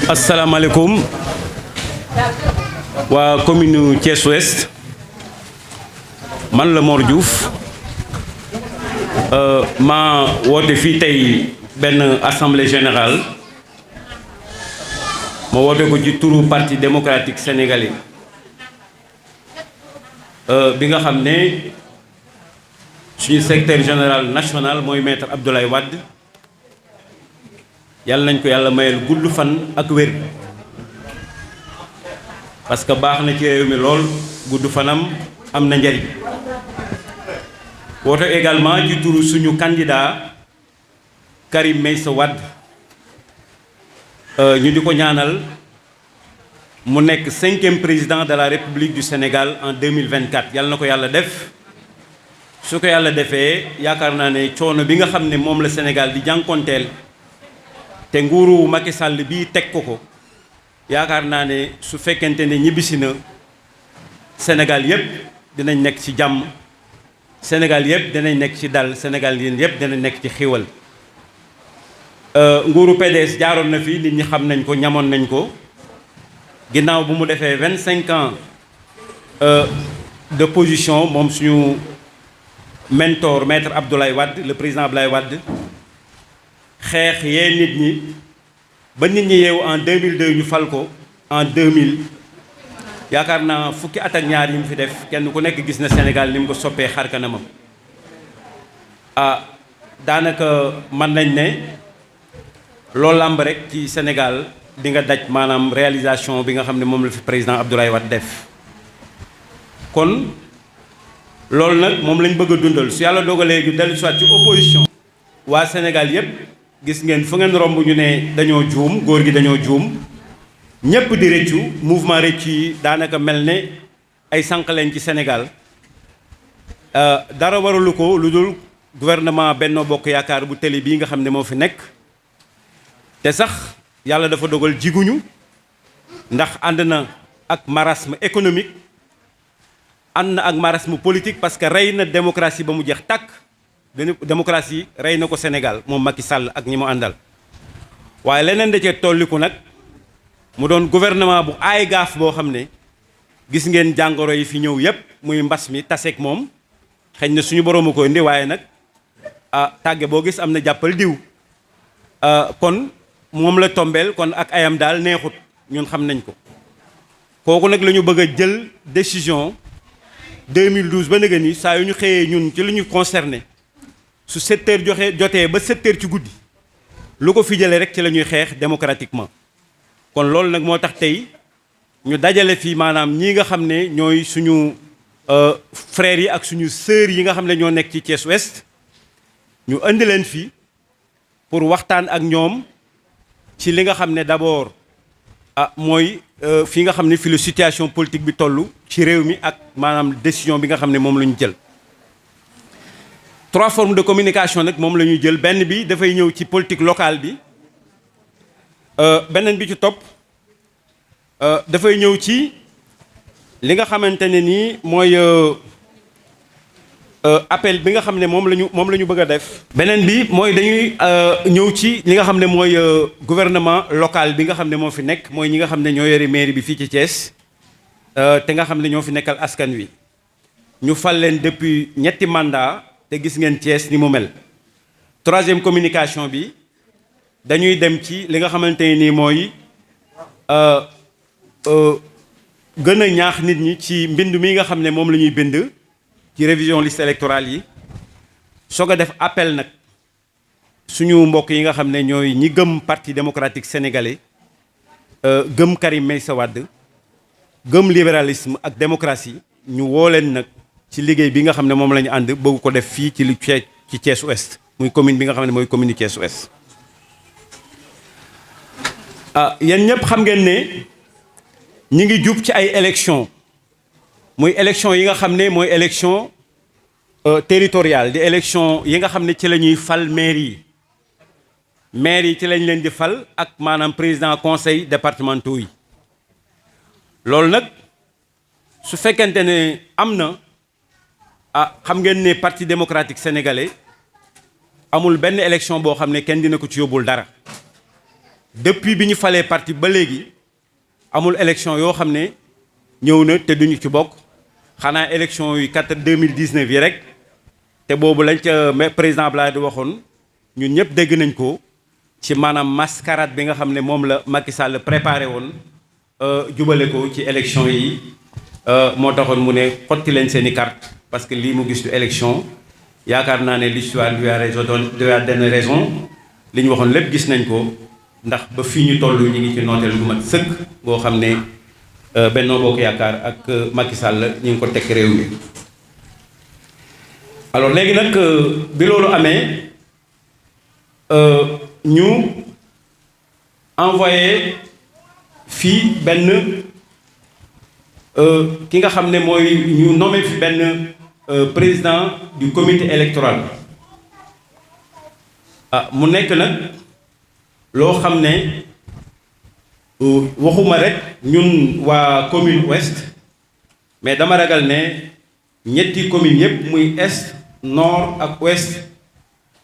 asalaamaaleykum waa commune Thiès Ouest man la Mor Diouf ma woote fii tey benn assemblée générale ma woote ko ci turu parti démocratique sénégalais bi nga xam ne suñu secrétaire général national mooy maître Abdoulaye Wade yàlla nañ ko yàlla mayal gudd fan ak wér parce que baax na ci réew mi lool gudd fanam am na njariñ woote également ci turu suñu candidat Karim Meïssa Wade ñu di ko ñaanal mu nekk 5e président de la République du Sénégal en 2024 yàlla na ko yàlla def su ko yàlla defee yaakaar naa ne coono bi nga xam ne moom la Sénégal di jànkonteel te nguuru Macky Sall bii teg ko yaakaar naa ne su fekkente ne ñibbisi na Sénégal yëpp dinañ nekk ci jàmm Sénégal yëpp dinañ nekk ci dal Sénégal yëpp dinañ nekk ci xiiwal nguuru PDS jaaroon na fi nit ñi xam nañ ko ñamoon nañ ko ginnaaw bu mu defee 25 ans de position moom suñu mentor maître Abdoulaye Wade le président Abdoulaye Wade xeex yee nit ñi ba nit ñi yeewu en 2002 ñu fal ko en 2000 yaakaar naa fukki at ak ñaar yi mu fi def kenn ku nekk gis na Sénégal ni mu ko soppee xar kanamam daanaka mën nañ ne loolu làmb rek ci Sénégal di nga daj maanaam réalisation bi nga xam ne moom la fi président Abdoulaye Wade def kon loolu nag moom lañ bëgg a dundal su yàlla dogalee ñu dellu soit ci opposition waa Sénégal yépp gis ngeen fu ngeen romb ñu ne dañoo juum góor gi dañoo juum ñépp di rëccu mouvement rëccu yi daanaka mel ne ay sànq leen ci Sénégal dara waralu ko lu dul gouvernement Benno Bokk Yaakaar bu télé bii nga xam ne moo fi nekk te sax yàlla dafa dogal jiguñu ndax ànd na ak marasme économique ànd na ak marasme politique parce que rey na démocratie ba mu jeex tàkk démocratie rey na ko Sénégal moom Macky Sall ak ñi mu àndal waaye leneen da cee tolliku nag mu doon gouvernement bu aay gaaf boo xam ne gis ngeen jàngoro yi fi ñëw yépp muy mbas mi taseeg moom xëy na suñu borom a ko indi waaye nag tàgge boo gis am na jàppal diw kon moom la tombeel kon ak ayam daal neexut ñun xam nañ ko kooku nag la ñu bëgg a jël décision 2012 ba nëgë ni saa yu ñu xëyee ñun ci lu ñu concerné su 7 heures jotee ba 7 heures ci guddi lu ko fi jëlee rek ci la ñuy xeex démocratiquement kon loolu nag moo tax tey ñu dajale fii maanaam ñii nga xam ne ñooy suñu frères yi ak suñu sœurs yi nga xam ne ñoo nekk ci Thiès Ouest ñu indi leen fii pour waxtaan ak ñoom ci li nga xam ne d'abord mooy fi nga xam ne fi la situation politique bi toll ci réew mi ak maanaam décision bi nga xam ne moom la ñu jël 3 formes de communication nag moom la ñuy jël benn bi dafay ñëw ci politique locale bi beneen bi ci topp dafay ñëw ci li nga xamante ne nii mooy appel bi nga xam ne moom la ñu bëgg a def. beneen bi mooy dañuy ñëw ci li nga xam ne mooy gouvernement local bi nga xam ne moo fi nekk mooy ñi nga xam ne ñoo yore mairie bi fii ci Thiès te nga xam ne ñoo fi nekkal askan wi ñu fal leen depuis ñetti mandat te gis ngeen Thiès ni mu mel. 3e communication bi dañuy dem ci li nga xamante ne nii mooy gën a ñaax nit ñi ci mbind mi nga xam ne moom la ñuy bind. ci révision liste électorale yi soog a def appel nag suñu mbokk yi nga xam ne ñooy ñi gëm parti démocratique sénégalais gëm Karim Meïssa Wade gëm libéralisme ak démocratie ñu woo leen nag ci liggéey bi nga xam ne moom la ñu ànd bëgg ko def fii ci Thiès Ouest muy commune bi nga xam ne mooy commune Thiès Ouest. yéen ñëpp xam ngeen ne ñi ngi jub ci ay élections. muy élection yi nga xam ne mooy élection territoriale di élection yi nga xam ne ci la ñuy fal maire yi ci lañ leen di fal ak maanaam président conseil départementaux yi loolu nag su fekkente ne am na xam ngeen ne parti démocratique sénégalais amul benn élection boo xam ne kenn dina ko ci yóbbul dara depuis bi ñu falee parti ba léegi amul élection yoo xam ne ñëw na te duñu ci bokk xanaa élection yu 2019 yi rek te boobu lañ ca président Abdoulaye di waxoon ñun ñëpp dégg nañ ko ci maanaam mascarade bi nga xam ne moom la Macky Sall préparé woon jubale ko ci élection yi moo taxoon mu ne xotti leen seen i carte parce que lii mu gis du élection yaakaar naa ne l'histoire lui a donné raison li ñu waxoon lépp gis nañ ko ndax ba fii ñu toll ñu ngi ci nooteel gu mat sëkk boo xam ne Benno Bokk Yaakaar ak Macky Sall ñu ngi ko teg réew mi. alors léegi nag bi loolu amee ñu envoyé fii benn ki nga xam ne mooy ñu nommé fi benn président du comité électoral mu nekk nag loo xam ne waxuma rek ñun waa commune ouest mais dama ragal ne ñetti commune yëpp muy est nord ak ouest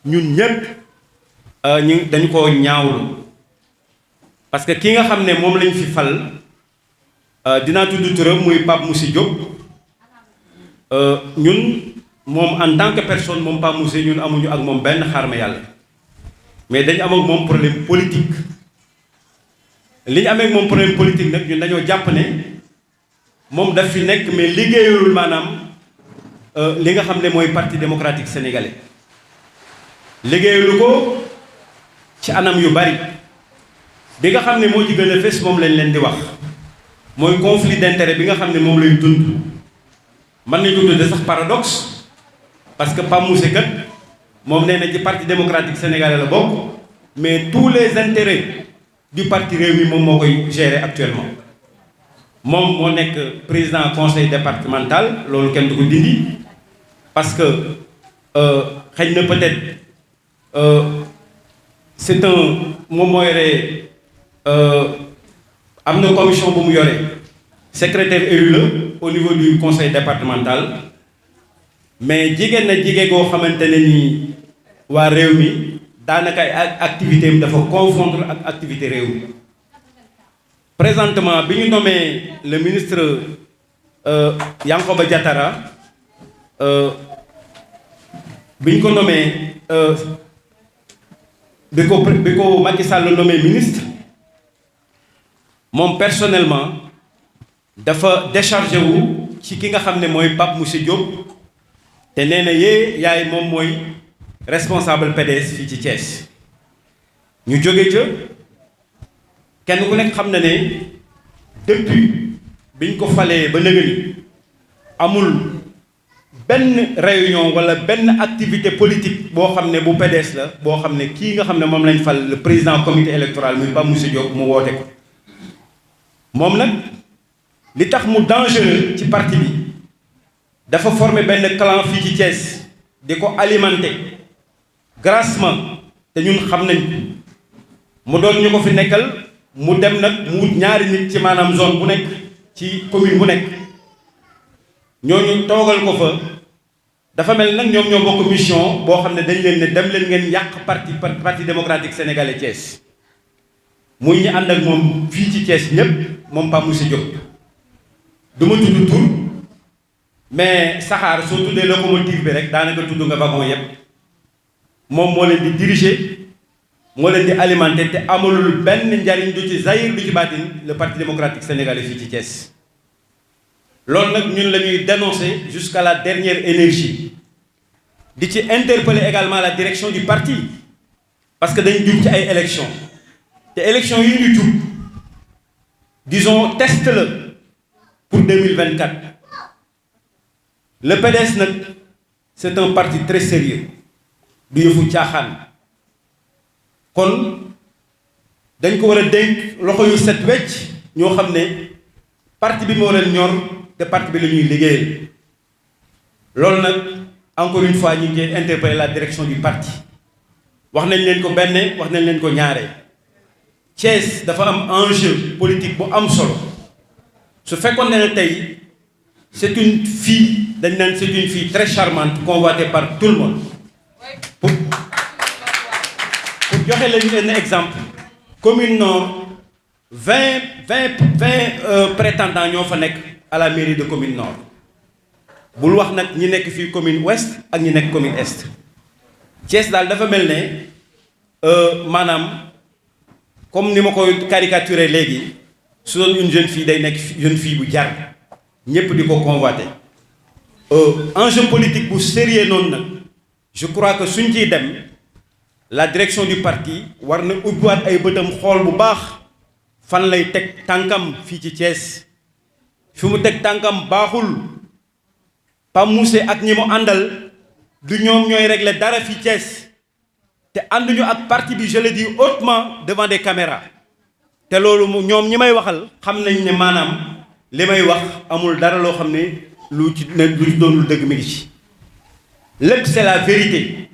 ñun ñëpp dañu ko ñaawlu parce que ki nga xam ne moom lañ fi fal dinaa tudd turam muy Pape Moussa Diop ñun moom en tant que personne moom Pape Moussa ñun amuñu ak moom benn xarma yàlla mais dañu am ak moom problème politique li ñu amee ak moom problème politique nag ñun dañoo jàpp ne moom daf fi nekk mais liggéeyalul maanaam li nga xam ne mooy parti démocratique sénégalais liggéeyalu ko ci anam yu bari bi nga xam ne moo ci gën a fës moom lañ leen di wax mooy conflit d'intérêt bi nga xam ne moom lay dund mën nañu ko tudde sax paradoxe parce que Pape Moussa kat moom nee na ci parti démocratique sénégalais la bokk mais tous les intérêts du parti Rewmi moom moo koy gérer actuellement moom moo nekk président conseil départemental loolu kenn du ko dindi parce que xëy na peut-être c'est un moom moo yore am na commission bu mu yore secrétaire élu la au niveau du conseil départemental mais jigéen na jigéen goo xamante ne nii waa Rewmi daanaka ay activité am dafa confondre ak activité Rewmi présentement bi ñu nommé le ministre Yankhoba Diattara bi ñu ko nommé bi ko Macky Sall nommé ministre moom personnellement dafa déchargé wu ci ki nga xam ne mooy Pape Moussa Diop te nee na yaay moom mooy responsable PDS fii ci Thiès ñu jóge ca kenn ku nekk xam na ne depuis biñ ko falee ba nëgëni amul benn réunion wala benn activité politique boo xam ne bu PDS la boo xam ne kii nga xam ne moom lañ fal le président comité électoral muy Pape Moussa Diop mu woote ko moom nag li tax mu dangereux ci parti bi dafa former benn clan fii ci Thiès di ko alimenter grassement te ñun xam nañ mu doon ñu ko fi nekkal mu dem nag mu wut ñaari nit ci maanaam zone bu nekk ci commune bu nekk ñooñu toogal ko fa dafa mel nag ñoom ñoo bokk mission boo xam ne dañ leen ne dem leen ngeen yàq parti démocratique sénégalais Thiès muy ñu ànd ak moom fii ci Thiès ñépp moom Pape Moussa Diop du ma tudd tur mais saxaar soo tuddee locomotive bi rek daanaka tudd nga wagon yépp moom moo leen di diriger moo leen di alimenter te amalul benn njariñ du ci zahir du ci baatin le parti démocratique sénégalais fii ci Thiès loolu nag ñun la ñuy dénoncer jusqu'à la dernière énergie di ci interpeller également la direction du parti parce que dañ jub ci ay élections te élections yi ñu jub disons test la pour 2024 le PDS nag c'est un parti très sérieux du yëfu caaxaan kon dañ ko war a dénk loxo yu set wecc ñoo xam ne parti bi moo leen ñor te parti bi la ñuy liggéeyal loolu nag encore une fois ñu ngi interpeller la direction du parti wax nañ leen ko benn wax nañ leen ko ñaare Thiès dafa am enjeu politique bu am solo su fekkoon ne tey c'est une fille dañ naan c'est une fille très charmante convoitée par tout le monde pour joxe leen benn exemple commune nord 20 prétendants ñoo fa nekk à la mairie de commune nord bul wax nag ñi nekk fii commune ouest ak ñi nekk commune est Thiès daal dafa mel ne maanaam comme ni ma koy caricaturer léegi su doon une jeune fille day nekk jeune fille bu jar ñépp di ko convoiter enjeu politique bu sérieux noonu nag je crois que suñ ciy dem la direction du parti war na ubbiwaat ay bëtam xool bu baax fan lay teg tànkam fii ci Thiès fi mu teg tànkam baaxul Pape Moussé ak ñi mu àndal du ñoom ñooy régler dara fii Thiès te ànduñu ak parti bi je le dis hautement devant des caméras te loolu ñoom ñi may waxal xam nañ ne maanaam li may wax amul dara loo xam ne lu ci doon lu dëgg mi ngi ci lépp c'est la vérité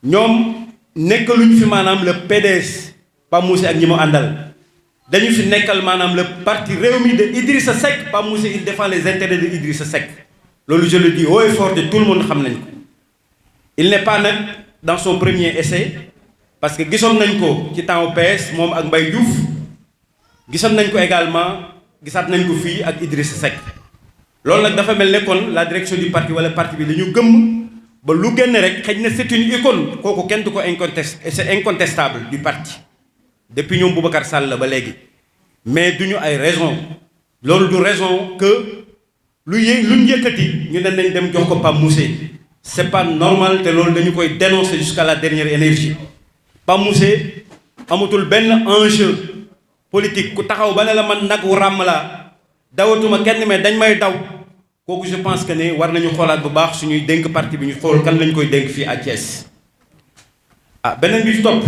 ñoom nekkaluñ fi maanaam le PDS Pape Moussé ak ñi mu àndal dañu fi nekkal maanaam le parti Rewmi de Idrissa Seck Pape Moussé il défend les intérêts de Idrissa Seck loolu je le dis haut et fort de tout le monde xam nañ ko il n'est pas nag dans son premier essai parce que gisoon nañ ko ci temps PS moom ak Mbaye Diouf gisoon nañ ko également gisaat nañ ko fii ak Idrissa Seck loolu nag dafa mel ne kon la direction du parti wala parti bi dañu gëmm ba lu génn rek xëy na c'est une icône kooku kenn du ko c'est incontestable du parti depuis ñoom Boubacar Sall la ba léegi mais duñu ay raison loolu du raison que luñ yëkkati ñu ne nañ dem jox ko Pape Moussé c'est pas normal te loolu dañu koy dénoncer jusqu'à la dernière énergie Pape Moussé amatul benn enjeu politique ku taxaw ba ne la man nag wu ràmm la dawatuma kenn mais dañ may daw kooku je pense que ne war nañu xoolaat bu baax suñuy dénk parti bi ñu xool kan lañ koy dénk fii à Thiès beneen bi topp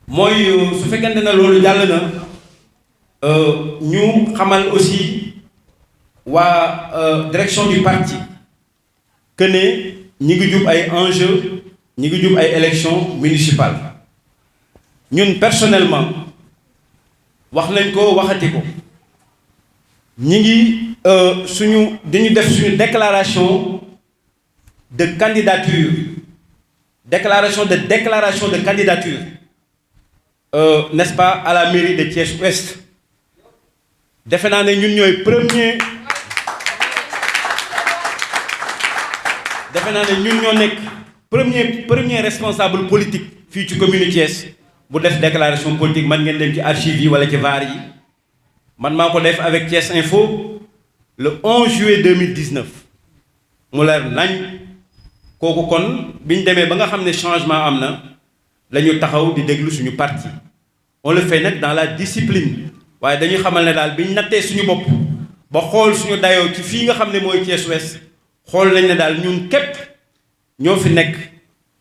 mooy su fekkente ne loolu jàll na ñu xamal aussi waa direction du parti que ne ñi ngi jub ay enjeux ñi ngi jub ay élections municipales ñun personnellement wax nañ ko waxati ko ñi ngi dañu def suñu déclaration de candidature déclaration de candidature n'est-ce pas à la mairie de Thiès Ouest defe naa ne ñun ñooy premier responsable politique fii ci commune Thiès bu def déclaration politique man ngeen dem ci archives yi wala ci VAR yi man maa ko def avec Thiès Info le 11 juillet 2019 mu leer nañ kooku kon biñ demee ba nga xam ne changement am na la ñu taxaw di déglu suñu parti on le fait nag dans la discipline waaye dañuy xamal ne daal biñ nattee suñu bopp ba xool suñu dayoo ci fii nga xam ne mooy Thiès Ouest xool nañ ne daal ñun képp ñoo fi nekk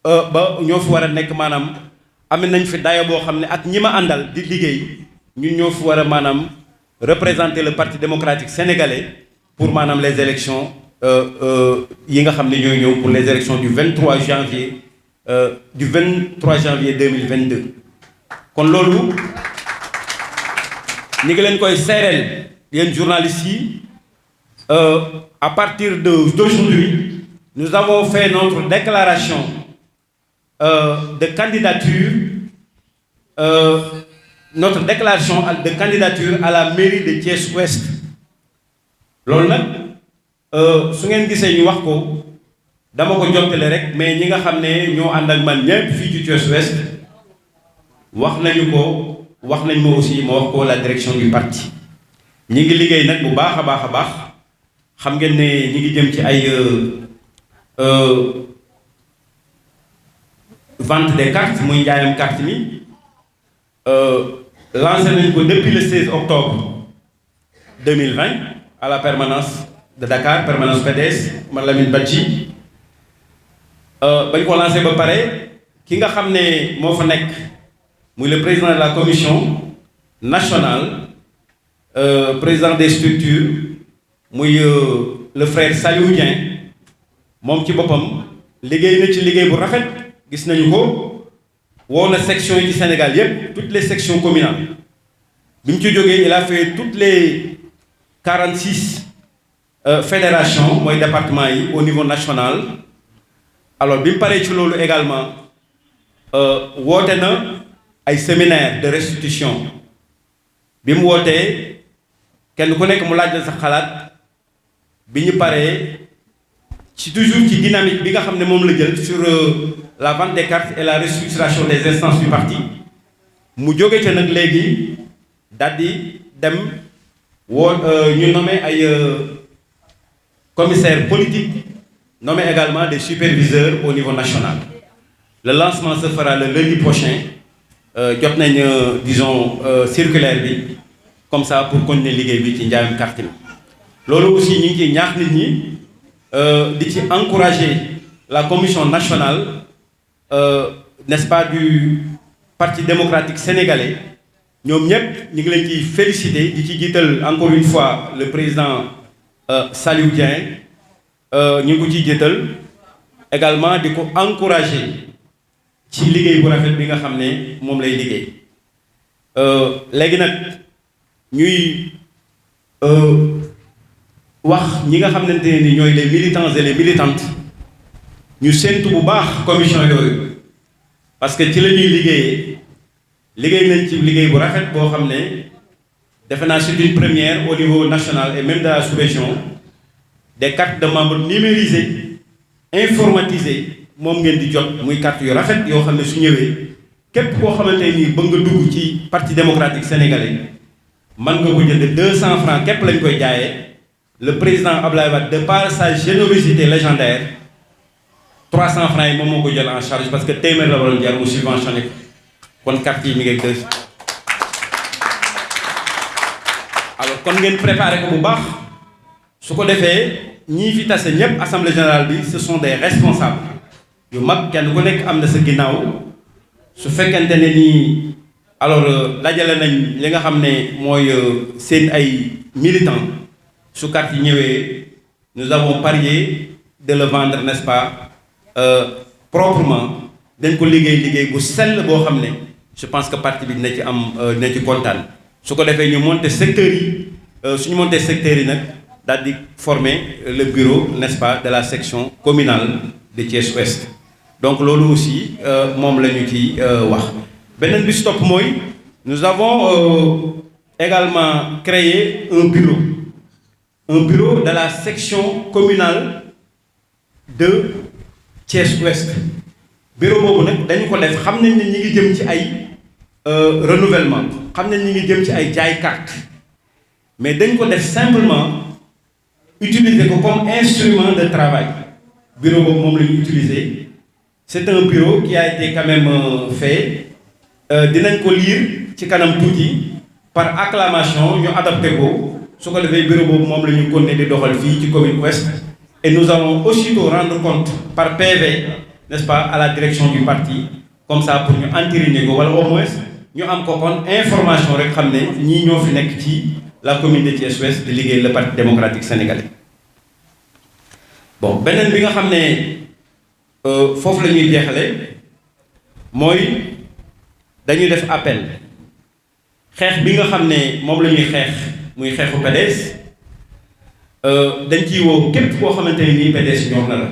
ba ñoo fi war a nekk maanaam am nañ fi dayo boo xam ne ak ñi ma àndal di liggéey ñun ñoo fi war a maanaam représenter le parti démocratique sénégalais pour maanaam les élections yi nga xam ne ñooy ñëw pour les élections du 23 janvier 2022 kon loolu ñi ngi leen koy seereel yéen journalistes yi à partir d'aujourd'hui nous avons fait notre déclaration de candidature à la mairie de Thiès Ouest loolu nag su ngeen gisee ñu wax ko dama ko jottale rek mais ñi nga xam ne ñoo ànd ak man ñëpp fii ci Thiès Ouest wax nañ ma aussi ma wax ko la direction du parti ñi ngi liggéey nag bu baax a baax xam ngeen ne ñi ngi jëm ci ay vente des cartes muy njaayam carte mi lancé nañ ko depuis le 16 octobre 2020 à la permanence de Dakar permanence PDS Lamine Badji bañ ko lancé ba pare ki nga xam ne moo fa nekk muy le président de la commission nationale président des structures muy le frère Saliou Dieng moom ci boppam liggéey na ci liggéey bu rafet gis nañu ko woo na section yi ci Sénégal yépp toutes les sections communales bi mu ci jógee il a fait toutes les 46 fédérations mooy département yi au niveau national alors bi mu paree ci loolu également woote na ay séminaire de restitution bi mu wootee kenn ku nekk mu laaj la sa xalaat bi ñu paree ci toujours ci dynamique bi nga xam ne moom la jël sur la vente des cartes et la restructuration des instances du parti mu jóge ca nag léegi daldi dem ñu nommé ay commissaires politiques nommé également des superviseurs au niveau national. Le lancement se fera le lundi prochain jot nañ disons circulaire bi comme ça pour continuer liggéey bi ci njaayum carte bi loolu aussi ñu ngi ciy ñaax nit ñi di ci encourager la commission nationale n'est-ce pas du Parti démocratique sénégalais ñoom ñëpp ñu ngi leen ciy féliciter di ci jiital encore une fois le président Saliou Dieng ñu ngi ko ciy jiital également di ko encourager ci liggéey bu rafet bi nga xam ne moom lay liggéey léegi nag ñuy wax ñi nga xamante ne ni ñooy les militants et les militantes ñu séntu bu baax commission yooyu parce que ci la ñuy liggéey nañ ci liggéey bu rafet boo xam ne defe naa c'est une première au niveau national et même de la sous-région des cartes de membres numérisées informatisées moom ngeen di jot muy carte yu rafet yoo xam ne su ñëwee képp koo xamante ni bëgg nga dugg ci Parti démocratique sénégalais mën nga ko jënd 200 francs képp lañ koy jaayee le président Abdoulaye Wade de par sa générosité légendaire 300 francs yi moom moo ko jël en charge parce que téeméer la waroon jar mu subventionné kon carte yi mi ngi ak alors kon ngeen préparé ko bu baax su ko defee ñii fi tase ñëpp assemblée générale bi ce sont des responsables yu mag kenn ku nekk am na sa ginnaaw su fekkente ne nii alors dajale nañ li nga xam ne mooy seen ay militants su carte yi ñëwee nous avons parié de le vendre n'est-ce pas proprement dañ ko liggéey bu sell boo xam ne je pense que parti bi dina ci am dina ci kontaan su ko defee ñu monter secteurs yi suñu monter secteurs yi nag daal di former le bureau n'est-ce pas de la section communale de Thiès Ouest donc loolu aussi moom la ñu ci wax beneen bi stop mooy nous avons également créé un bureau de la section communale de Thiès Ouest bureau boobu nag dañu ko def xam nañ ne ñi ngi jëm ci ay renouvellement xam nañ ñi ngi jëm ci ay jaay carte mais dañ ko def simplement utiliser ko comme instrument de travail bureau boobu moom la ñu utiliser c'est un bureau qui a été quand même fait dinañ ko lire ci kanam tuuti par acclamation ñu adapté ko su ko defee bureau boobu moom la ñu continuer di doxal fii ci commune ouest et nous allons aussitôt rendre compte par PV n'est-ce pas à la direction du parti comme ça pour ñu entériner ko wala au moins ñu am ko kon information rek xam ne ñii ñoo fi nekk ci la commune de Thiès Ouest di liggéey le Parti démocratique sénégalais bon beneen bi nga xam ne foofu la ñuy jeexale mooy dañuy def appel xeex bi nga xam ne moom la ñuy xeex muy xeexu PDS dañ ciy woo képp koo xamante ne nii PDS ñor na la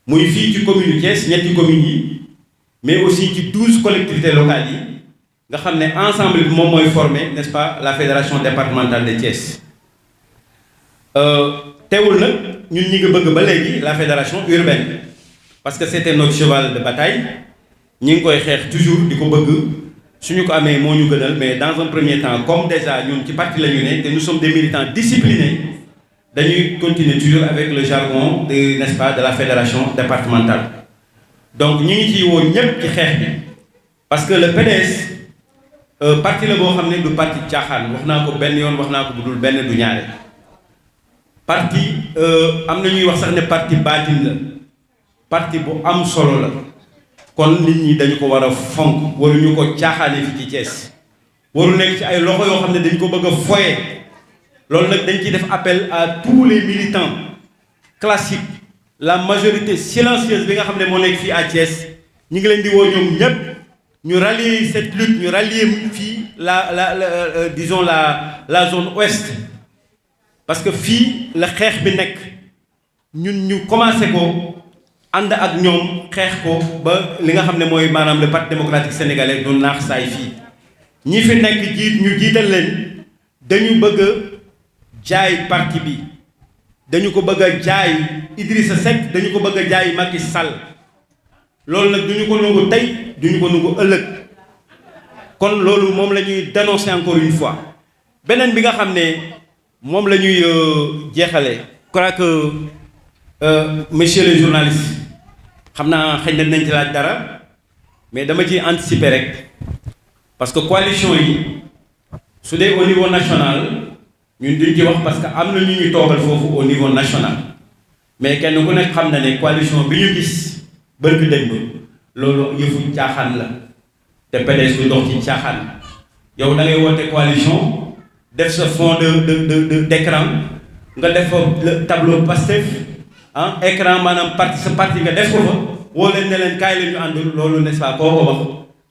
muy fii ci commune yu Thiès ñetti communes yi mais aussi ci 12 collectivités locales yi nga xam ne ensemble bi moom mooy former n'est-ce pas la fédération départementale de Thiès teewul nag ñun ñi ngi bëgg ba léegi la fédération urbaine parce que c'était notre cheval de bataille ñi ngi koy xeex toujours di ko bëgg suñu ko amee moo ñu gënal mais dans un premier temps comme déjà ñun ci parti la ñu ne te nous sommes des militants disciplinés dañuy continuer toujours avec le jargon de n'est-ce pas de la fédération départementale donc ñu ngi ciy woo ñépp ci xeex bi parce que le PDS parti la boo xam ne du parti caaxaan wax naa ko benn yoon wax naa ko bu dul benn du ñaare parti am na ñuy wax sax ne parti baatin la parti bu am solo la kon nit ñi dañu ko war a fonk waruñu ko caaxaane fi ci Thiès waru nekk ci ay loxo yoo xam ne dañ ko bëgg a foye loolu nag dañ ciy def appel à tous les militants classiques la majorité silencieuse bi nga xam ne moo nekk fii à Thiès ñu ngi leen di woo ñoom ñépp ñu rallier cette lutte ñu rallier fii disons la zone ouest parce que fii la xeex bi nekk ñun ñu commencé ko ànd ak ñoom xeex ko ba li nga xam ne mooy maanaam le parti démocratique sénégalais du naax saay fii ñi fi nekk ñu jiital leen dañu bëgg a jaay parti bi dañu ko bëgg a jaay Idrissa Seck dañu ko bëgg a jaay Macky Sall loolu nag duñu ko nangu tey duñu ko nangu ëllëg kon loolu moom la ñuy dénoncer encore une fois beneen bi nga xam ne moom la ñuy jeexale je crois que messieurs les journalistes xam naa xëy na nañ ci laaj dara mais dama ciy anticiper rek parce que coalition yi su dee au niveau national ñun duñ ci wax parce que am na ñu ñu toogal foofu au niveau national mais kenn ku nekk xam na ne coalition bi ñu gis bërki démb loolu yëfu caaxaan la te PDS du dox ci caaxaan yow da ngay woote coalition def sa fond d'écran nga def le tableau Pastef écran maanaam parti sa parti nga def ko fa woo leen ne leen kaay la ñu ànd loolu n'est-ce pas koo ko wax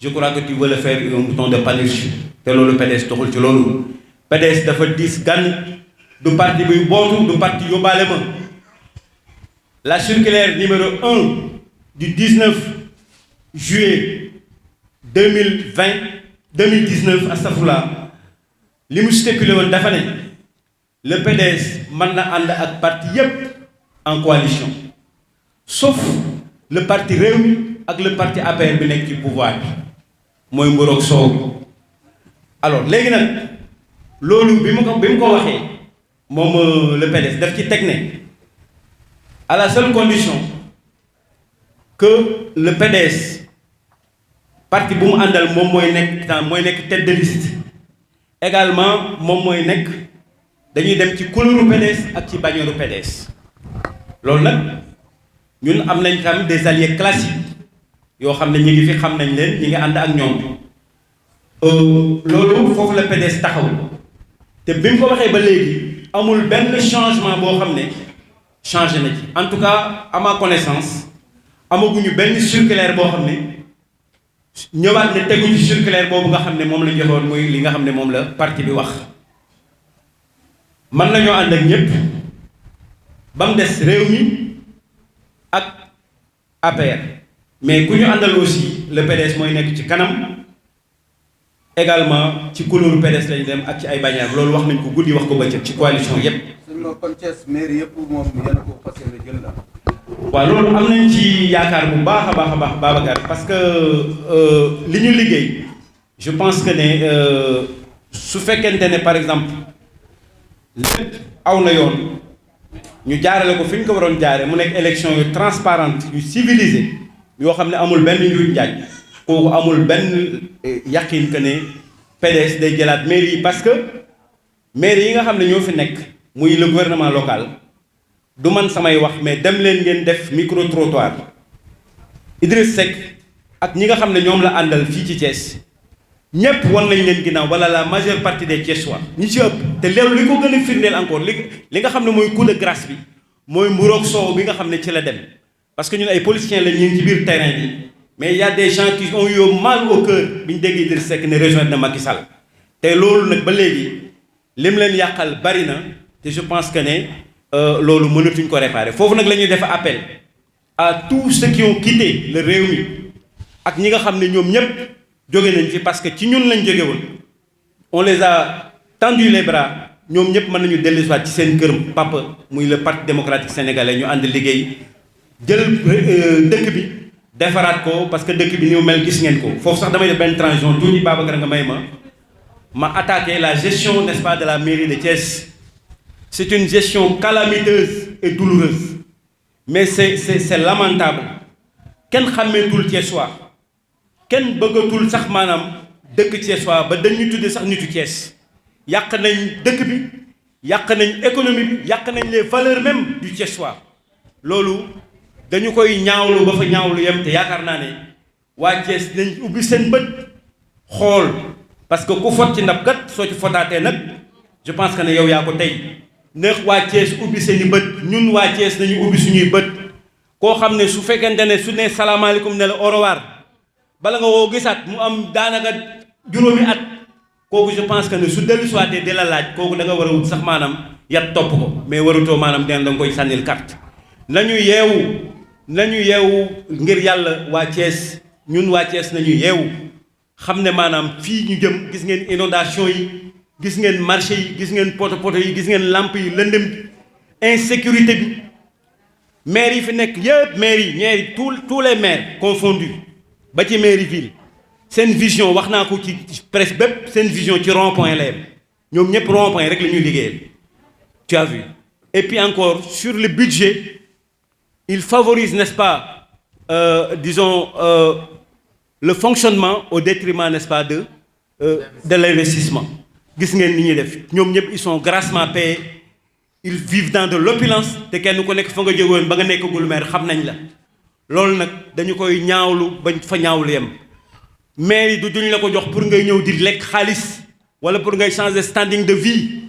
je crois que tu veux le faire un bouton de panache te loolu PDS doxul ci loolu PDS dafa diis gan du parti buy bootu du parti yóbbaale ma la circulaire numéro 1 du 19 juillet 2019 astafurlah li mu stipulé woon dafa ne le PDS mën na ànd ak parti yépp en coalition sauf le parti Rewmi ak le parti APR bi nekk ci pouvoir bi mooy mburoog soow alors léegi nag loolu bi mu ko waxee moom le PDS daf ci teg ne à la seule condition que le PDS parti bu mu àndal moom mooy nekk tête de liste également moom mooy nekk dañuy dem ci couleuru PDS ak ci bannière PDS loolu nag ñun am nañ tam des alliés classiques yoo xam ne ñi ngi fi xam nañ leen ñi ngi ànd ak ñoom loolu foofu la PDS taxaw te bi mu ko waxee ba léegi amul benn changement boo xam ne changé na ci en tout cas à ma connaissance amaguñu benn circulaire boo xam ne ñëwaat ne tegu ci circulaire boobu nga xam ne moom la joxoon muy li nga xam ne moom la parti bi wax mën nañoo ànd ak ñëpp ba mu des Rewmi ak APR mais ku ñu àndal aussi le PDS mooy nekk ci kanam également ci couleur PDS lañu dem ak ci ay bannières loolu wax nañ ko guddi wax ko bëccëg ci coalition yépp. kon Thiès mairie yëpp moom yéen a ko fas yéene jël la. waaw loolu am nañ ci yaakaar bu baax a baax Babacar parce que li ñu liggéey je pense que ne su fekkente ne par exemple lépp aw na yoon ñu jaarale ko fi ñu ko waroon jaare mu nekk élection yu transparente yu civilisé yoo xam ne amul benn njuuj njaaj kooku amul benn yaqin que ne PDS day jëlaat mairie yi parce que mairie yi nga xam ne ñoo fi nekk muy le gouvernement local du man samay wax mais dem leen ngeen def micro trottoir Idriss Seck ak ñi nga xam ne ñoom la àndal fii ci Thiès ñépp wan nañ leen ginnaaw wala la majeure partie des Thiessois ñi ci ëpp te loolu li ko gën a firndeel encore li nga xam ne mooy coup de grâce bi mooy mburoog soow bi nga xam ne ci la dem parce que ñun ay politiciens la ñu ngi ci biir terrain bi mais il y a des gens qui ont eu mal au cœur bi ñu dégg Idriss Seck ne rejoindre na Macky Sall te loolu nag ba léegi lim leen yàqal bari na te je pense que ne loolu mënatuñ ko réparer foofu nag la ñuy def appel à tous ceux qui ont quitté le Rewmi ak ñi nga xam ne ñoom ñépp jóge nañ fi parce que ci ñun lañ jóge woon on les a tendu les bras ñoom ñëpp mën nañu dellusiwaat ci seen kër papa muy le parti démocratique sénégalais ñu ànd liggéey jël dëkk bi defaraat ko parce que dëkk bi ni mu mel gis ngeen ko foofu sax damay def benn transition tuuti Babacar nga may ma attaqué la gestion n'est-ce pas de la mairie de Thiès. C'est une gestion calamiteuse et douloureuse mais c'est lamentable kenn xàmmeetul Thiessois kenn bëggatul sax maanaam dëkk Thiessois ba dañuy tudde sax nitu Thiès yàq nañ dëkk bi yàq nañ économie bi yàq nañ les valeurs même du Thiessois loolu dañu koy ñaawlu ba fa ñaawlu yem te yaakaar naa ne waa Thiès nañ ubbi seen bët xool parce que ku fot ci ndab kat soo ci fotaatee nag je pense que ne yow yaa ko tey neex waa Thiès ubbi seen i bët ñun waa Thiès nañu ubbi suñuy bët koo xam ne su fekkente ne su ne salaamaaleykum ne la au revoir bala nga woo gisaat mu am daanaka juróomi at kooku je pense que ne su dellu soité di la laaj kooku da nga war a wut sax maanaam yat topp ko mais warutoo maanaam den da nga koy sànnil carte nañu yeewu nañu yeewu ngir yàlla waa Thiès ñun waa Thiès nañu yeewu xam ne maanaam fii ñu jëm gis ngeen inondation yi gis ngeen marché yi gis ngeen poto yi gis ngeen lampe yi lëndëm insécurité bi maire yi fi nekk yëpp maire yi ñeeri tous les maires confondus ba ci mairie ville seen vision wax naa ko ci presse bépp seen vision ci rond-point la yem ñoom ñëpp rond-point rek la ñuy liggéeyal tu as vu. Et puis encore sur le budget il favorise n'est-ce pas disons le fonctionnement au détriment n'est-ce pas de l'investissement. Gis ngeen ni ñuy def ñoom ñëpp ils sont grassement payés ils vivent dans de l'opulence te kenn ku nekk fa nga jógoon ba nga nekkagul maire xam nañ la loolu nag dañu koy ñaawlu bañ fa ñaawlu yem maire yi duñ la ko jox pour ngay ñëw di lekk xaalis wala pour ngay changer standing de vie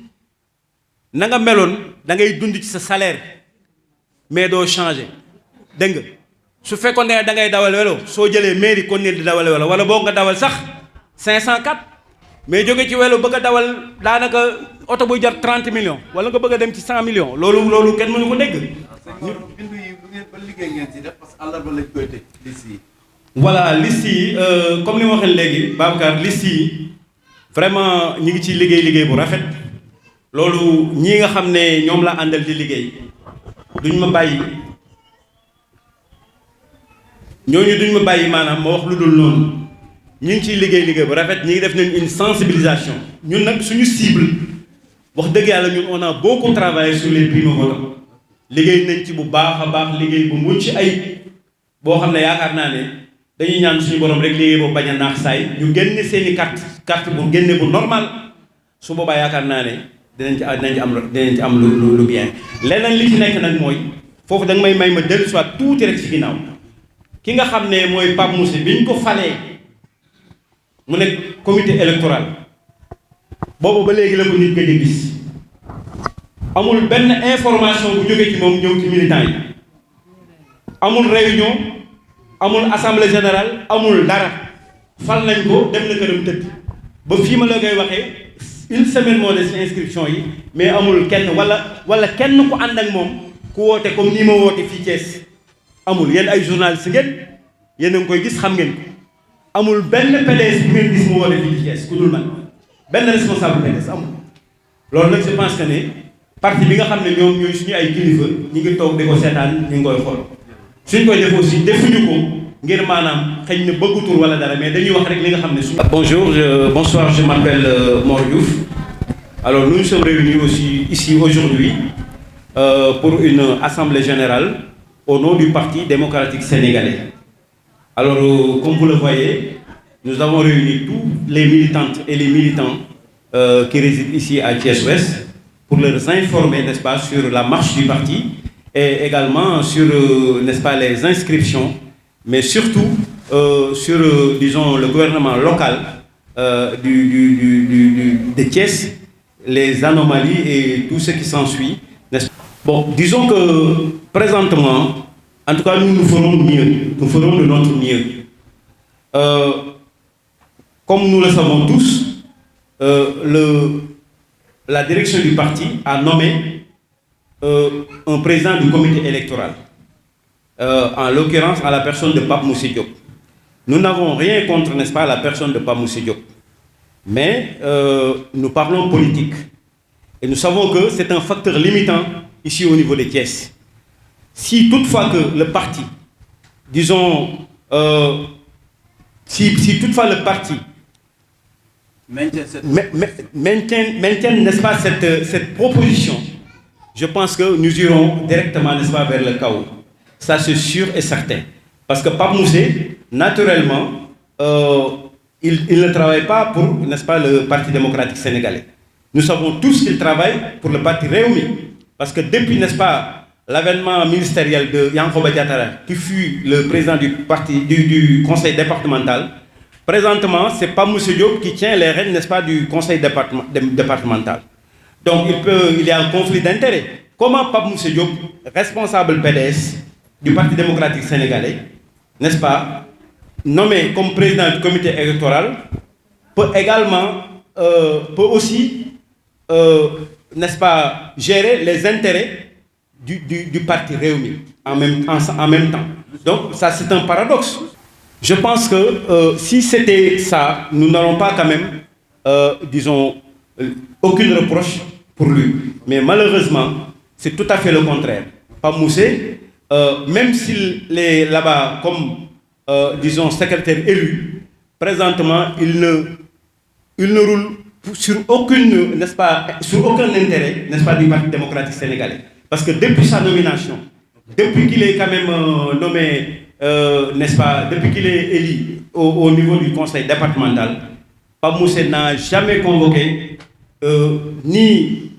na nga meloon da ngay dund ci sa salaire mais doo changer dégg nga su fekkoon ne da ngay dawal welo soo jëlee mairie kon ne di dawal welo wala boo nga dawal sax 504 mais jóge ci welo bëgg a dawal daanaka oto buy jar 30 millions wala nga bëgg a dem ci 100 millions loolu kenn mënu ko dégg. bindu yi bu ngeen ba liggéey ngeen ci def parce que àllarba lañ koy tëj liste yi. voilà liste yi comme li ma waxee léegi Babacar liste yi vraiment ñi ngi ciy liggéey bu rafet loolu ñii nga xam ne ñoom la àndal di liggéey duñ ma bàyyi ñooñu duñ ma bàyyi maanaam ma wax lu dul noonu ñu ngi ciy liggéey bu rafet ñi ngi def nañ une sensibilisation ñun nag suñu cible wax dëgg yàlla ñun on a beaucoup travaillé sur les primo-votants liggéey nañ ci bu baax a baax liggéey bu mucc ay boo xam ne yaakaar naa ne dañuy ñaan suñu borom rek liggéey boobu bañ a naax saay ñu génne seeni carte bu génne bu normal su boobaa yaakaar naa ne dinañ ci am lu bien. leneen li ci nekk nag mooy foofu da nga may ma dellu soit tuuti rek ci ginnaaw ki nga xam ne mooy Pape Moussé bi ñu ko falee mu nekk comité électoral boobu ba léegi la ko nit gëj a gis amul benn information bu jógee ci moom ñëw ci militant yi amul réunion amul assemblée générale amul dara fal nañ ko dem na këram tëdd ba fii ma la koy waxee une semaine moo des ci inscription yi mais amul kenn wala kenn ku ànd ak moom ku woote comme nii ma woote fii Thiès amul yéen ay journaliste ngeen yéen a ngi koy gis xam ngeen ko amul benn PDS bu ngeen gis mu woote fii Thiès ku dul man benn responsable PDS amul loolu nag je pense que ne parti bi nga xam ne ñoom ñooy suñu ay kilifa ñi ngi toog di ko seetaan ñu ngi koy xool suñ koy def aussi defuñu ko ngir maanaam xëy na bëggutul wala dara mais dañuy wax rek li nga xam ne suñu. Bonsoir, je m'appelle Mor Diouf. Alors nous sommes réunis aussi ici aujourd'hui pour une assemblée générale au nom du Parti démocratique sénégalais. Alors comme vous le voyez, nous avons réuni tous les militantes et les militants qui résident ici à Thiès-Ouest pour leur informer, n'est-ce pas, sur la marche du parti et également sur, n'est-ce pas, les inscriptions, mais surtout sur, disons, le gouvernement local de Thiès, les anomalies et tout ce qui s'ensuit. Bon, disons que présentement, en tout cas, nous ferons mieux, nous ferons de notre mieux. Comme nous le savons tous, la direction du parti a nommé un président du comité électoral, en l'occurrence à la personne de Pape Moussé Diop. Nous n'avons rien contre, n'est-ce pas, la personne de Pape Moussé Diop, mais nous parlons politique et nous savons que c'est un facteur limitant ici au niveau de Thiès. Si toutefois que le parti, disons, si toutefois le parti maintient, n'est-ce pas, cette proposition, je pense que nous irons directement, n'est-ce pas, vers le chaos. Ça, c'est sûr et certain. Parce que Pape Moussé, naturellement, il ne travaille pas pour, n'est-ce pas, le Parti démocratique sénégalais. Nous savons tous qu'il travaille pour le Parti Réumi. Parce que depuis, n'est-ce pas, l'avènement ministériel de Yankhoba Diattara, qui fut le président du conseil départemental, présentement, c'est pas M. Diop qui tient les rênes, n'est-ce pas, du conseil départemental. Donc, il y a un conflit d'intérêts. Comment Pape M. Diop, responsable PDS du Parti démocratique sénégalais, n'est-ce pas, nommé comme président du comité électoral, peut également, peut aussi, n'est-ce pas, gérer les intérêts du parti Rewmi en même temps. Donc ça c'est un paradoxe. Je pense que si c'était ça, nous n'aurons pas quand même, disons, aucune reproche pour lui. Mais malheureusement, c'est tout à fait le contraire. Pape Moussé, même s'il est là-bas comme, disons, secrétaire élu, présentement, il ne roule sur aucune, n'est-ce pas, sur aucun intérêt, n'est-ce pas, du Parti démocratique sénégalais. Parce que depuis sa nomination, depuis qu'il est quand même nommé, n'est-ce pas, depuis qu'il est élu au niveau du conseil départemental, Pape Moussé n'a jamais convoqué ni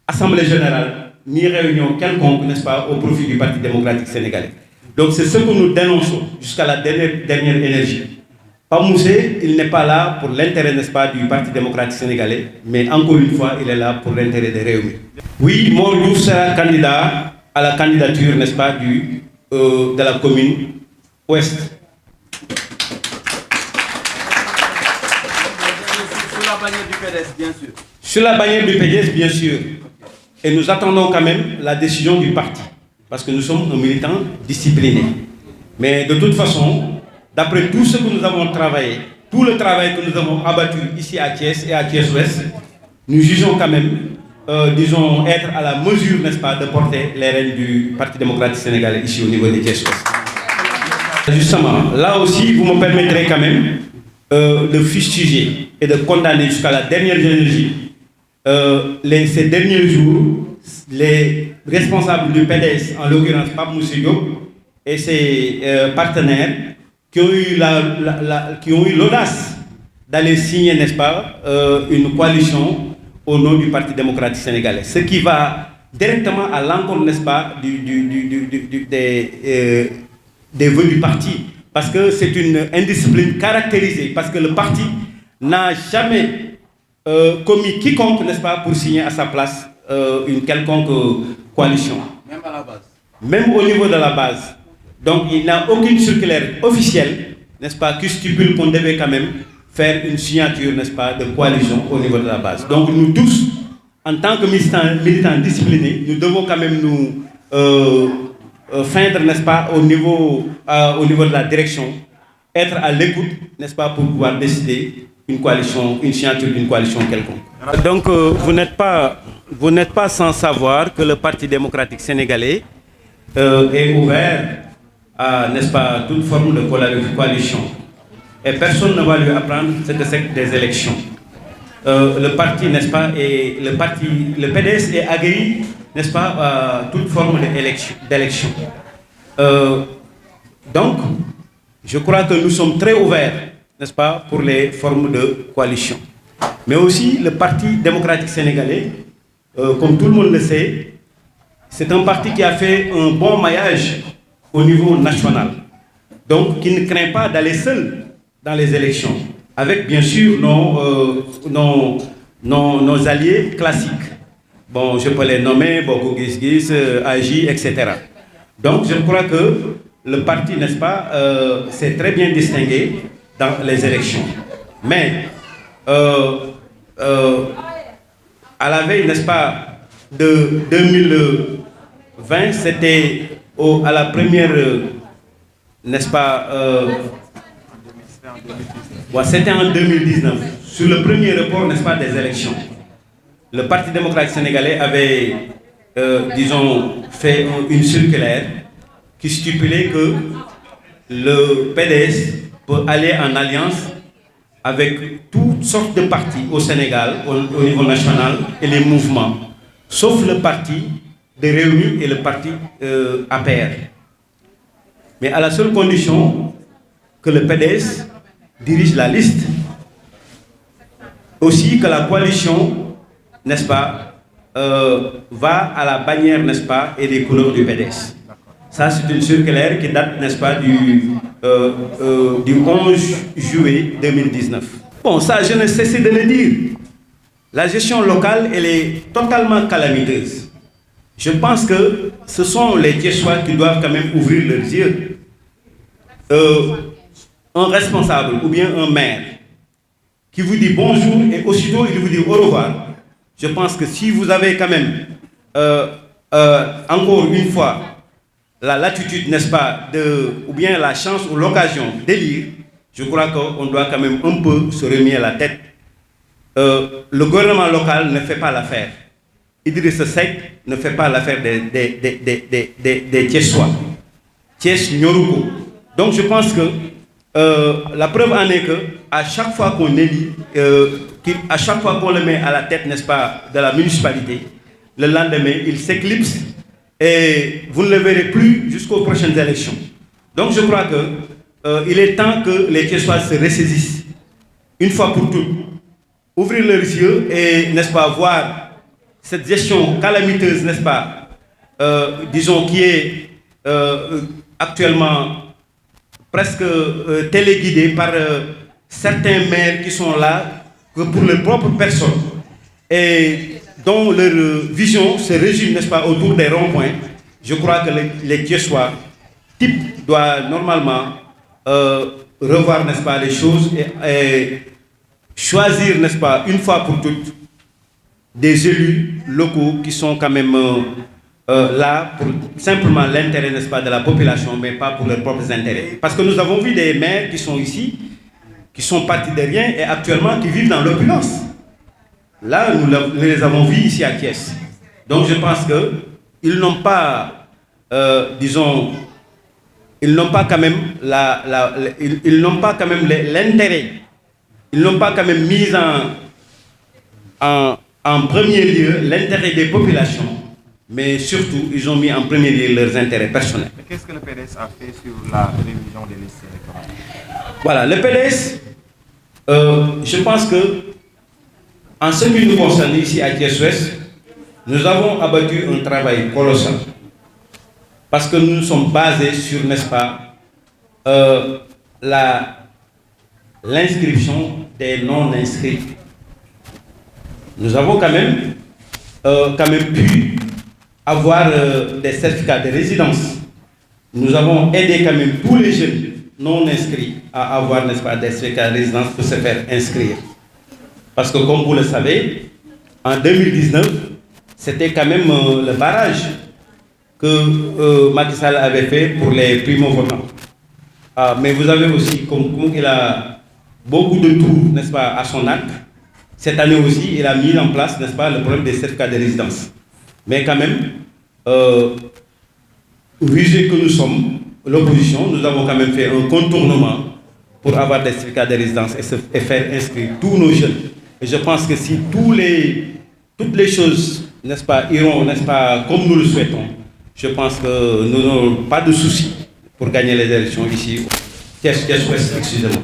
assemblée générale, ni réunion quelconque, n'est-ce pas, au profit du Parti démocratique sénégalais. Donc c'est ce que nous dénonçons jusqu'à la dernière énergie. Pape Moussé, il n'est pas là pour l'intérêt, n'est-ce pas, du Parti démocratique sénégalais, mais encore une fois, il est là pour l'intérêt des Rewmi. Oui, Mor Diouf sera candidat à la candidature, n'est-ce pas, de la commune Ouest. Sur la bannière du PDS, bien sûr. Sur la bannière du PDS, bien sûr. Et nous attendons quand même la décision du parti, parce que nous sommes un militant discipliné. Mais de toute façon, d'après tout ce que nous avons travaillé, tout le travail que nous avons abattu ici à Thiès et à Thiès-Ouest, nous jugeons quand même, disons, être à la mesure, n'est-ce pas, de porter les rênes du Parti démocratique sénégalais ici au niveau de Thiès-Ouest. Justement, là aussi, vous me permettrez quand même de fustiger et de condamner jusqu'à la dernière énergie ces derniers jours, les responsables du PDS, en l'occurrence Pape Moussé Diop et ses partenaires, qui ont eu l'audace d'aller signer, n'est-ce pas, une coalition au nom du Parti démocratique sénégalais. Ce qui va directement à l'encontre, n'est-ce pas, des vœux du parti. Parce que c'est une indiscipline caractérisée, parce que le parti n'a jamais commis quiconque, n'est-ce pas, pour signer à sa place une quelconque coalition. Même à la base. Même au niveau de la base. Donc il n'y a aucune circulaire officielle, n'est-ce pas, qui stipule qu'on devait quand même faire une signature, n'est-ce pas, de coalition au niveau de la base. Donc nous tous, en tant que militants disciplinés, nous devons quand même nous feindre, n'est-ce pas, au niveau de la direction, être à l'écoute, n'est-ce pas, pour pouvoir décider une coalition, une signature d'une coalition quelconque. Donc vous n'êtes pas sans savoir que le Parti démocratique sénégalais est ouvert à, n'est-ce pas, toute forme de coalition. Et personne ne va lui apprendre ce que c'est que des élections. Le parti, n'est-ce pas, le PDS est aguerri, n'est-ce pas, à toute forme d'élection. Donc, je crois que nous sommes très ouverts, n'est-ce pas, pour les formes de coalition. Mais aussi, le Parti démocratique sénégalais, comme tout le monde le sait, c'est un parti qui a fait un bon maillage au niveau national. Donc, qui ne craint pas d'aller seul dans les élections, avec bien sûr nos alliés classiques. Bon, je peux les nommer, Boko Gis, Agi, etc. Donc, je crois que le parti, n'est-ce pas, s'est très bien distingué dans les élections. Mais, à la veille, n'est-ce pas, de 2020, c'était à la première, n'est-ce pas, c'était en 2019, sur le premier report, n'est-ce pas, des élections. Le Parti démocratique sénégalais avait, disons, fait une circulaire qui stipulait que le PDS peut aller en alliance avec toutes sortes de partis au Sénégal, au niveau national, et les mouvements, sauf le parti de Rewmi et le parti APR. Mais à la seule condition que le PDS dirige la liste, aussi que la coalition, n'est-ce pas, va à la bannière, n'est-ce pas, et des couleurs du PDS. Ça, c'est une circulaire qui date, n'est-ce pas, du 11 juillet 2019. Bon, ça, je ne cesse de le dire. La gestion locale, elle est totalement calamiteuse. Je pense que ce sont les Thiessois qui doivent quand même ouvrir leurs yeux. Un responsable ou bien un maire qui vous dit bonjour et aussitôt il vous dit au revoir. Je pense que si vous avez quand même encore une fois, la latitude, n'est-ce pas, ou bien la chance ou l'occasion d'élire, je crois qu'on doit quand même un peu se remettre à la tête. Le gouvernement local ne fait pas l'affaire. Idrissa Seck ne fait pas l'affaire des Thiessois. Thiès Nyoruko. Donc je pense que la preuve en est que à chaque fois qu'on élit, à chaque fois qu'on le met à la tête, n'est-ce pas, de la municipalité, le lendemain, il s'éclipse et vous ne le verrez plus jusqu'aux prochaines élections. Donc je crois qu'il est temps que les Thiessois se ressaisissent une fois pour toutes, ouvrir leurs yeux et, n'est-ce pas, voir cette gestion calamiteuse, n'est-ce pas, disons, qui est actuellement presque téléguidée par certains maires qui sont là que pour leur propre personne et dont leur vision se résume, n'est-ce pas, autour des ronds-points. Je crois que les Thiessois type doit normalement revoir, n'est-ce pas, les choses et choisir, n'est-ce pas, une fois pour toutes, des élus locaux qui sont quand même là pour simplement l'intérêt, n'est-ce pas, de la population, mais pas pour leurs propres intérêts. Parce que nous avons vu des maires qui sont ici, qui sont partis de rien et actuellement qui vivent dans l'opulence. Là, nous les avons vus ici à Thiès. Donc je pense qu'ils n'ont pas, disons, ils n'ont pas quand même ils n'ont pas quand même l'intérêt, ils n'ont pas quand même mis en premier lieu l'intérêt des populations, mais surtout, ils ont mis en premier lieu leurs intérêts personnels. Mais qu'est-ce que le PDS a fait sur la révision des listes électorales? Voilà, le PDS, je pense que, en ce qui nous concerne ici à Thiès-Ouest, nous avons abattu un travail colossal. Parce que nous nous sommes basés sur, n'est-ce pas, l'inscription des non-inscrits. Nous avons quand même pu avoir des certificats de résidence. Nous avons aidé quand même tous les jeunes non-inscrits à avoir, n'est-ce pas, des certificats de résidence pour se faire inscrire. Parce que comme vous le savez, en 2019, c'était quand même le barrage que Macky Sall avait fait pour les primo-votants. Mais vous avez aussi, comme il a beaucoup de tours, n'est-ce pas, à son arc, cette année aussi, il a mis en place, n'est-ce pas, le problème des certificats de résidence. Mais quand même, vu que nous sommes l'opposition, nous avons quand même fait un contournement pour avoir des certificats de résidence et faire inscrire tous nos jeunes. Et je pense que si toutes les choses, n'est-ce pas, iront, n'est-ce pas, comme nous le souhaitons, je pense que nous n'aurons pas de soucis pour gagner les élections ici. Qu'est-ce que excusez-moi.